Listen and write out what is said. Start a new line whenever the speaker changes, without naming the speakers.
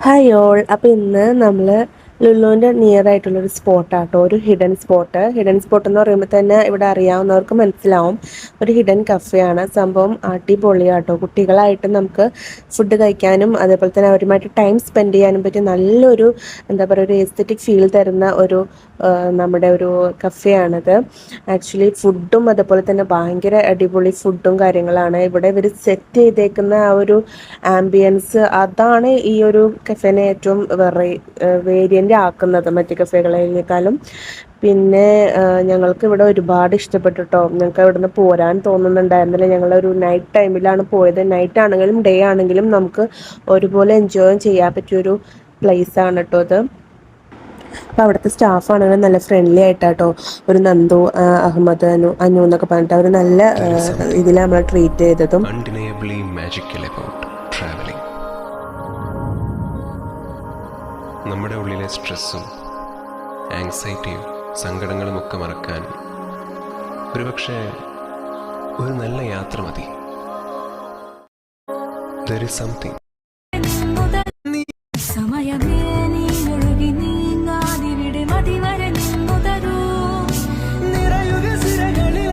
Hi all. അപ്പോൾ ഇന്ന് നമ്മൾ ലുലുവിൻ്റെ നിയർ ആയിട്ടുള്ളൊരു സ്പോട്ടാട്ടോ, ഒരു ഹിഡൻ സ്പോട്ട് എന്ന് പറയുമ്പോൾ തന്നെ ഇവിടെ അറിയാവുന്നവർക്ക് മനസ്സിലാവും. ഒരു ഹിഡൻ കഫേയാണ്. സംഭവം അടിപൊളിയാട്ടോ. കുട്ടികളായിട്ട് നമുക്ക് ഫുഡ് കഴിക്കാനും അതേപോലെ തന്നെ അവരുമായിട്ട് ടൈം സ്പെൻഡ് ചെയ്യാനും പറ്റിയ നല്ലൊരു എന്താ പറയുക, ഒരു എസ്തറ്റിക് ഫീൽ തരുന്ന ഒരു നമ്മുടെ ഒരു കഫേയാണിത്. ആക്ച്വലി ഫുഡും അതേപോലെ തന്നെ ഭയങ്കര അടിപൊളി ഫുഡും കാര്യങ്ങളാണ് ഇവിടെ ഇവർ സെറ്റ് ചെയ്തേക്കുന്ന. ആ ഒരു ആംബിയൻസ് അതാണ് ഈ ഒരു കഫേനെ ഏറ്റവും വേരിയൻ്റ് ആക്കുന്നത് മറ്റ് കഫേകളേക്കാളും. പിന്നെ ഞങ്ങൾക്ക് ഇവിടെ ഒരുപാട് ഇഷ്ടപ്പെട്ടു കേട്ടോ. ഞങ്ങൾക്ക് അവിടെ നിന്ന് പോരാൻ തോന്നുന്നുണ്ടായിരുന്നില്ല. ഞങ്ങളൊരു നൈറ്റ് ടൈമിലാണ് പോയത്. നൈറ്റ് ആണെങ്കിലും ഡേ ആണെങ്കിലും നമുക്ക് ഒരുപോലെ എൻജോയ് ചെയ്യാൻ പറ്റിയൊരു പ്ലേസ് ആണ് കേട്ടോ ഇത്. അപ്പോൾ അവിടുത്തെ സ്റ്റാഫ് ആണെങ്കിലും നല്ല ഫ്രണ്ട്ലി ആയിട്ടാട്ടോ. ഒരു നന്ദു, അഹമ്മദ്, അനു എന്നൊക്കെ പറഞ്ഞിട്ട് അവർ നല്ല ഇതിൽ നമ്മൾ ട്രീറ്റ് ചെയ്തതും.
നമ്മുടെ ഉള്ളിലെ സ്ട്രെസ്സും ആങ്സൈറ്റിയും സങ്കടങ്ങളും ഒക്കെ മറക്കാൻ ഒരുപക്ഷെ ഒരു നല്ല യാത്ര മതി. There is something